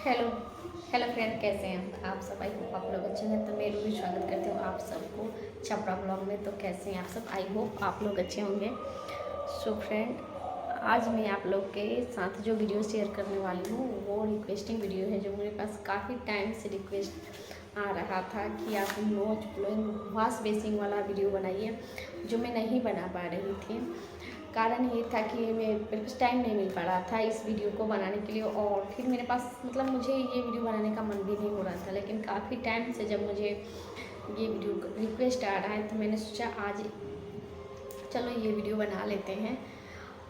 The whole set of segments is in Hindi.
हेलो हेलो फ्रेंड, कैसे हैं आप सब? आई होप आप लोग अच्छे हैं। तो मैं भी स्वागत करती हूँ आप सबको छपरा ब्लॉग में। तो कैसे हैं आप सब? आई होप आप लोग अच्छे होंगे। सो फ्रेंड, आज मैं आप लोग के साथ जो वीडियो शेयर करने वाली हूँ वो रिक्वेस्टिंग वीडियो है, जो मेरे पास काफ़ी टाइम से रिक्वेस्ट आ रहा था कि आप नोच फ्लोइंग वॉश बेसिंग वाला वीडियो बनाइए, जो मैं नहीं बना पा रही थी। कारण ये था कि मेरे पास टाइम नहीं मिल पा रहा था इस वीडियो को बनाने के लिए, और फिर मेरे पास मतलब मुझे ये वीडियो बनाने का मन भी नहीं हो रहा था। लेकिन काफ़ी टाइम से जब मुझे ये वीडियो रिक्वेस्ट आ रहा है तो मैंने सोचा आज चलो ये वीडियो बना लेते हैं।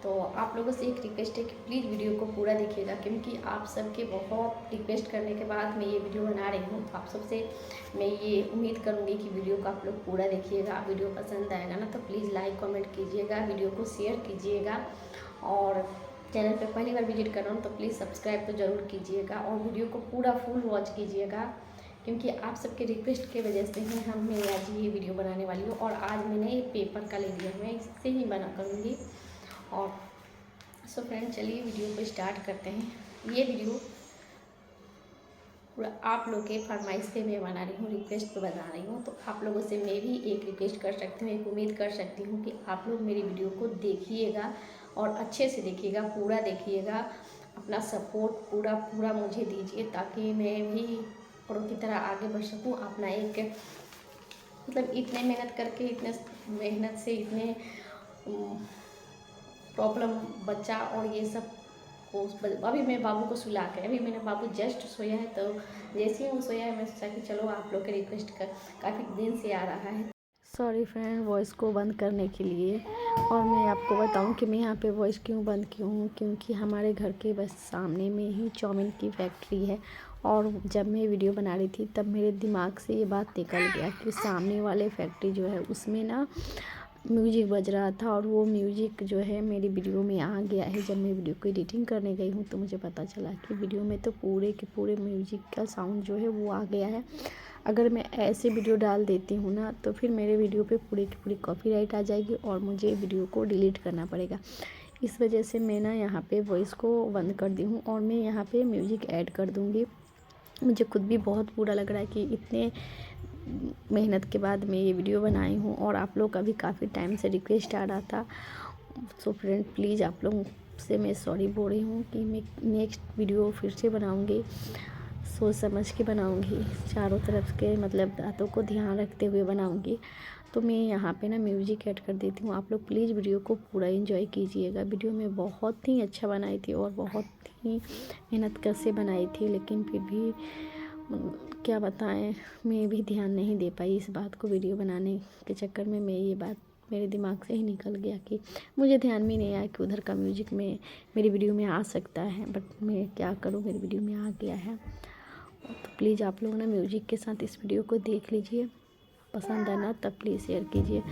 तो आप लोगों से एक रिक्वेस्ट है कि प्लीज़ वीडियो को पूरा देखिएगा, क्योंकि आप सबके बहुत रिक्वेस्ट करने के बाद मैं ये वीडियो बना रही हूँ। तो आप सबसे मैं ये उम्मीद करूँगी कि वीडियो को आप लोग पूरा देखिएगा। वीडियो पसंद आएगा ना तो प्लीज़ लाइक कमेंट कीजिएगा, वीडियो को शेयर कीजिएगा, और चैनल पे पहली बार विजिट कर रहा हूँ तो प्लीज़ सब्सक्राइब तो ज़रूर कीजिएगा, और वीडियो को पूरा फुल वॉच कीजिएगा, क्योंकि आप सबके रिक्वेस्ट की वजह से ही मैं आज ये वीडियो बनाने वाली हूँ। और आज मैंने पेपर का ले लिया, मैं इससे ही बना करूँगी। और सो फ्रेंड, चलिए वीडियो को स्टार्ट करते हैं। ये वीडियो पूरा आप लोग के फरमाइश पे मैं बना रही हूँ, रिक्वेस्ट पे बना रही हूँ। तो आप लोगों से मैं भी एक रिक्वेस्ट कर सकती हूँ, एक उम्मीद कर सकती हूँ कि आप लोग मेरी वीडियो को देखिएगा और अच्छे से देखिएगा, पूरा देखिएगा। अपना सपोर्ट पूरा मुझे दीजिए, ताकि मैं भी प्रो की तरह आगे बढ़ सकूँ। अपना एक मतलब इतने मेहनत करके, इतने मेहनत से, इतने प्रॉब्लम बच्चा और ये सब को अभी मैं बाबू को सुला के, अभी मेरा बाबू जस्ट सोया है। तो जैसे ही वो सोया है मैं सोचा कि चलो आप लोग के रिक्वेस्ट का काफ़ी दिन से आ रहा है। सॉरी फ्रेंड, वॉइस को बंद करने के लिए। और मैं आपको बताऊं कि मैं यहाँ पे वॉइस क्यों बंद की हूँ, क्योंकि हमारे घर के बस सामने में ही चाउमीन की फैक्ट्री है। और जब मैं वीडियो बना रही थी तब मेरे दिमाग से ये बात निकल गया कि सामने वाले फैक्ट्री जो है उसमें ना म्यूजिक बज रहा था, और वो म्यूजिक जो है मेरी वीडियो में आ गया है। जब मैं वीडियो को एडिटिंग करने गई हूँ तो मुझे पता चला कि वीडियो में तो पूरे के पूरे म्यूजिक का साउंड जो है वो आ गया है। अगर मैं ऐसे वीडियो डाल देती हूँ ना तो फिर मेरे वीडियो पे पूरे की पूरी कॉपीराइट आ जाएगी और मुझे वीडियो को डिलीट करना पड़ेगा। इस वजह से मैं ना यहाँ पे वॉइस को बंद कर दी हूँ, और मैं यहाँ पे म्यूजिक ऐड कर दूँगी। मुझे खुद भी बहुत बुरा लग रहा है कि इतने मेहनत के बाद मैं ये वीडियो बनाई हूँ, और आप लोग का भी काफ़ी टाइम से रिक्वेस्ट आ रहा था। सो फ्रेंड, प्लीज़ आप लोग से मैं सॉरी बोल रही हूँ कि मैं नेक्स्ट वीडियो फिर से बनाऊँगी, सोच समझ के बनाऊँगी, चारों तरफ के मतलब बातों को ध्यान रखते हुए बनाऊँगी। तो मैं यहाँ पे ना म्यूजिक ऐड कर देती हूँ। आप लोग प्लीज़ वीडियो को पूरा एंजॉय कीजिएगा। वीडियो में बहुत ही अच्छा बनाई थी और बहुत ही मेहनत कर से बनाई थी, लेकिन फिर भी क्या बताएं, मैं भी ध्यान नहीं दे पाई इस बात को। वीडियो बनाने के चक्कर में मैं ये बात मेरे दिमाग से ही निकल गया कि मुझे ध्यान में नहीं आया कि उधर का म्यूजिक में मेरी वीडियो में आ सकता है, बट मैं क्या करूं, मेरी वीडियो में आ गया है। तो प्लीज़ आप लोग ना म्यूजिक के साथ इस वीडियो को देख लीजिए। पसंद आना तब प्लीज़ शेयर कीजिए।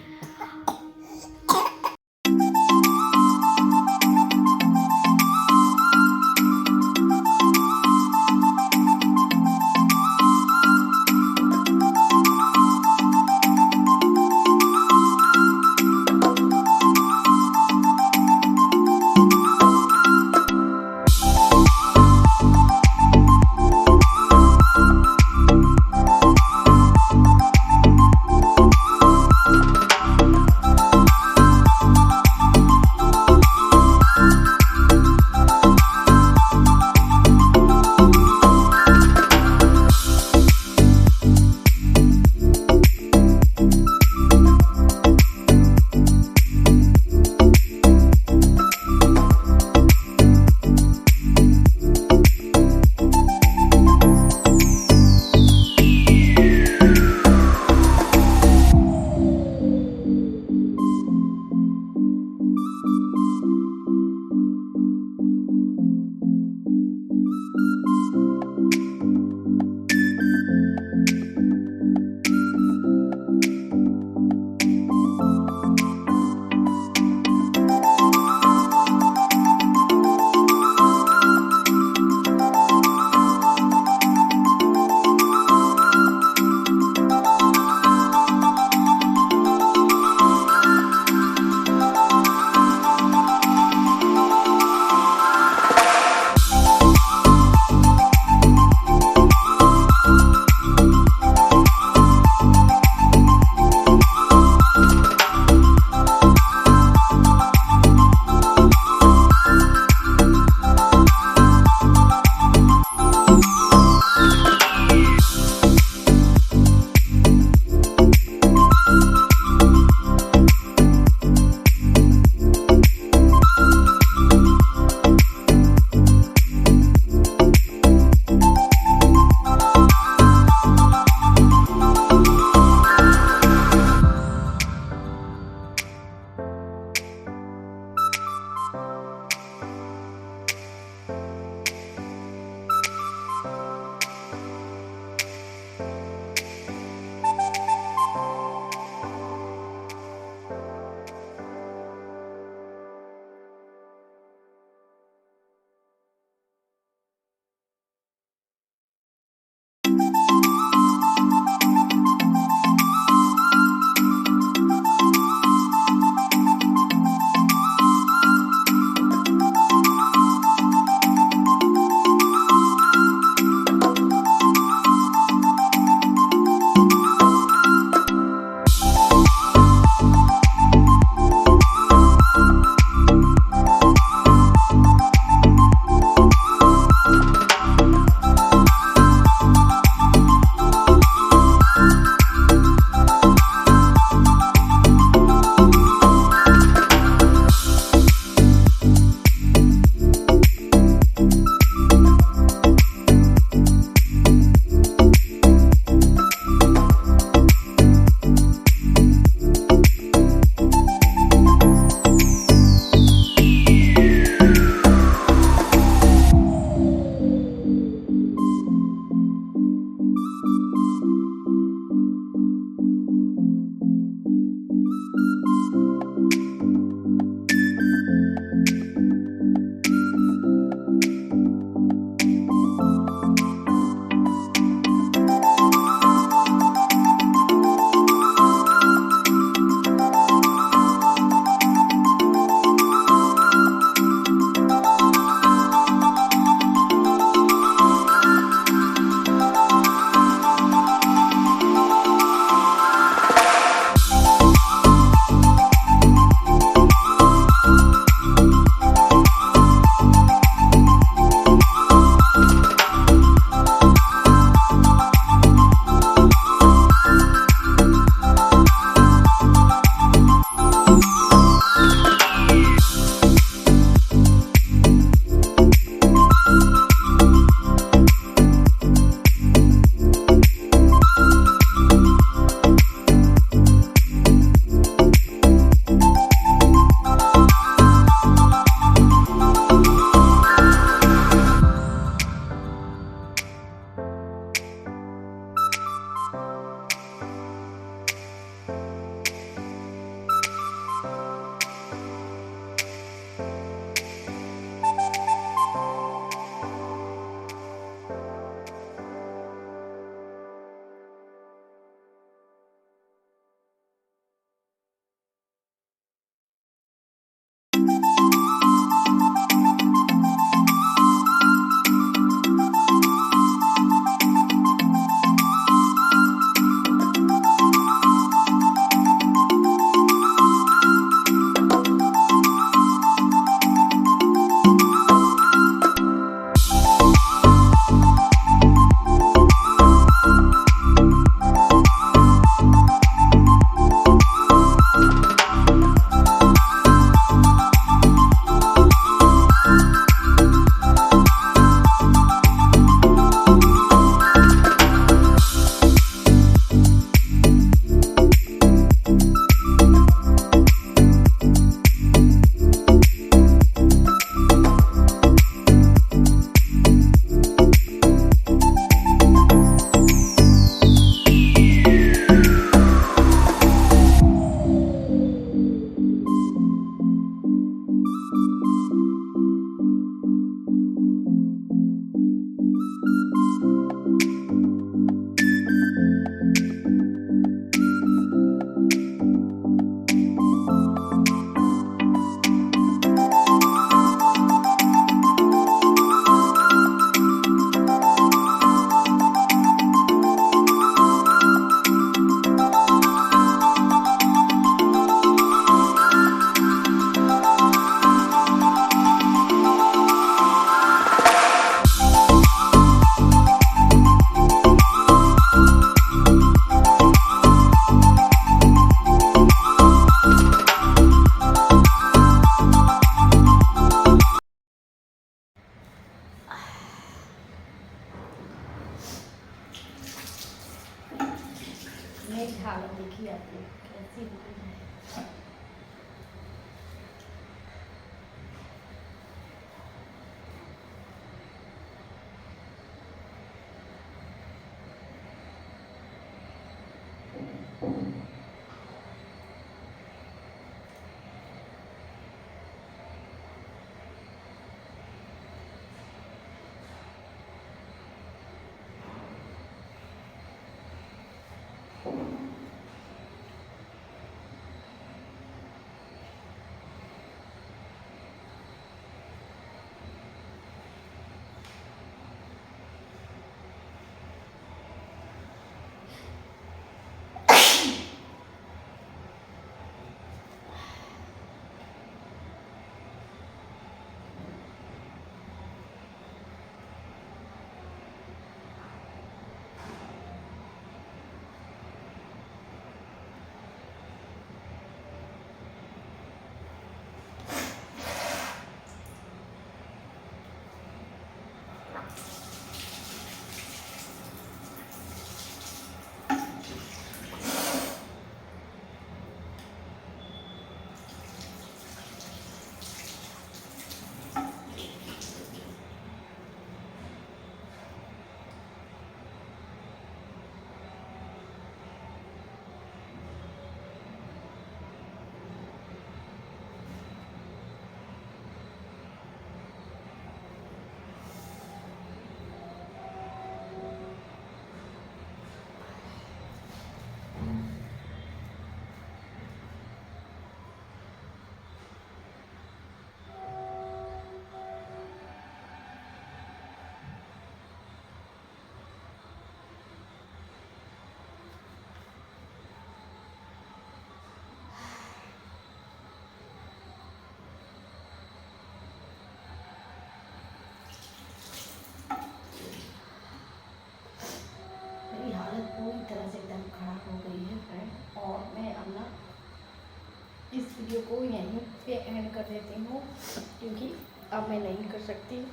अब मैं नहीं कर सकती।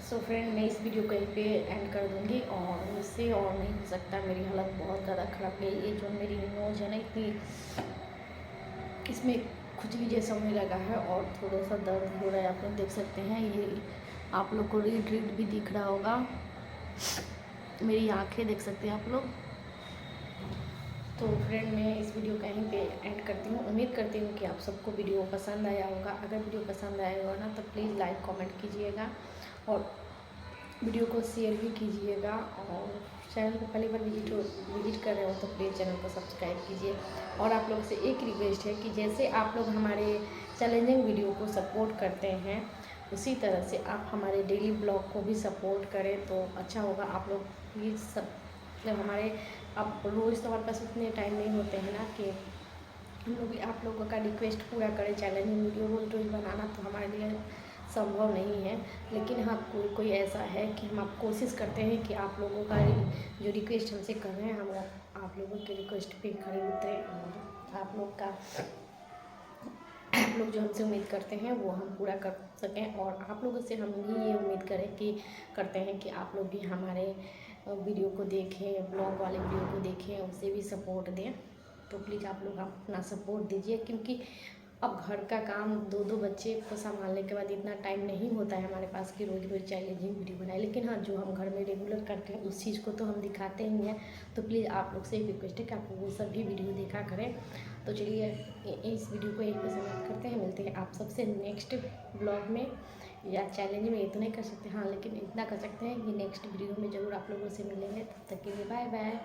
सो फ्रेंड, मैं इस वीडियो को यहीं पे एंड कर दूँगी और मुझसे और नहीं हो सकता। मेरी हालत बहुत ज़्यादा ख़राब है। ये जो मेरी नोज़ है ना, इतनी इसमें खुजली जैसा होने लगा है और थोड़ा सा दर्द हो रहा है। आप लोग देख सकते हैं, ये आप लोग को रीड भी दिख रहा होगा। मेरी आँखें देख सकते हैं आप लोग। तो फ्रेंड, मैं इस वीडियो का यहीं पे एंड करती हूँ। उम्मीद करती हूँ कि आप सबको वीडियो पसंद आया होगा। अगर वीडियो पसंद आया होगा ना, तो प्लीज़ लाइक कमेंट कीजिएगा और वीडियो को शेयर भी कीजिएगा। और चैनल को पहली बार विजिट कर रहे हो तो प्लीज़ चैनल को सब्सक्राइब कीजिए। और आप लोग से एक रिक्वेस्ट है कि जैसे आप लोग हमारे चैलेंजिंग वीडियो को सपोर्ट करते हैं, उसी तरह से आप हमारे डेली ब्लॉग को भी सपोर्ट करें तो अच्छा होगा। आप लोग प्लीज़ सब मतलब हमारे, अब रोज़ तो हमारे पास उतने टाइम नहीं होते हैं ना कि हम लोग भी आप लोगों का रिक्वेस्ट पूरा करें। चैलेंजिंग वीडियो रोज़ रोज़ बनाना तो हमारे लिए संभव नहीं है, लेकिन हाँ कोई ऐसा है कि हम आप कोशिश करते हैं कि आप लोगों का जो रिक्वेस्ट हमसे कर रहे हैं, हम आप लोगों के रिक्वेस्ट पे खड़े उतरें और आप लोग जो हमसे उम्मीद करते हैं वो हम पूरा कर सकें। और आप लोगों से हम भी ये उम्मीद करें कि करते हैं कि आप लोग भी हमारे वीडियो को देखें, ब्लॉग वाले वीडियो को देखें, उसे भी सपोर्ट दें। तो प्लीज़ आप लोग अपना सपोर्ट दीजिए, क्योंकि अब घर का काम, दो बच्चे को संभालने के बाद इतना टाइम नहीं होता है हमारे पास कि रोज़ रोज़ चैलेंजिंग वीडियो बनाए। लेकिन हाँ, जो हम घर में रेगुलर करते हैं उस चीज़ को तो हम दिखाते ही हैं। तो प्लीज़ आप लोग से एक रिक्वेस्ट है कि आप लोग वो सभी वीडियो देखा करें। तो चलिए इस वीडियो को यहीं पर समाप्त करते हैं। मिलते हैं आप सबसे नेक्स्ट ब्लॉग में, या चैलेंज में ये तो नहीं कर सकते हाँ, लेकिन इतना कर सकते हैं कि नेक्स्ट वीडियो में ज़रूर आप लोगों से मिलेंगे। तब तक के लिए बाय बाय।